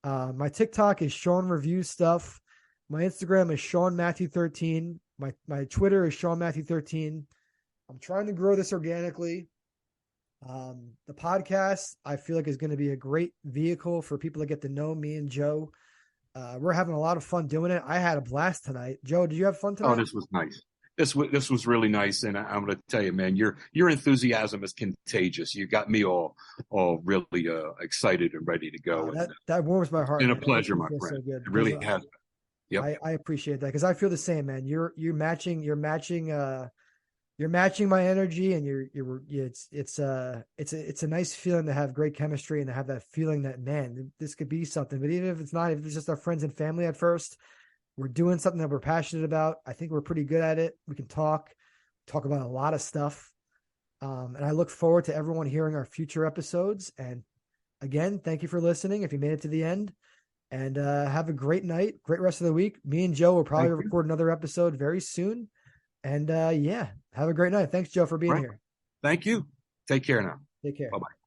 S1: My TikTok is Sean Reviews Stuff. My Instagram is SeanMatthew13. My Twitter is SeanMatthew13. I'm trying to grow this organically. The podcast, I feel like, is going to be a great vehicle for people to get to know me and Joe. We're having a lot of fun doing it. I had a blast tonight. Joe, did you have fun tonight?
S2: Oh, this was nice. This was really nice, and I'm going to tell you, man, your enthusiasm is contagious. You got me all really excited and ready to go.
S1: That warms my heart.
S2: It's been a pleasure, my friend.
S1: So
S2: it really has.
S1: Yep. I appreciate that, because I feel the same, man. You're matching my energy, and it's a nice feeling to have great chemistry and to have that feeling that, man, this could be something. But even if it's not, if it's just our friends and family at first, we're doing something that we're passionate about. I think we're pretty good at it. We can talk about a lot of stuff. And I look forward to everyone hearing our future episodes. And again, thank you for listening. If you made it to the end. And have a great night, great rest of the week. Me and Joe will probably record another episode very soon. And have a great night. Thanks, Joe, for being here.
S2: Thank you. Take care now.
S1: Take care.
S2: Bye-bye.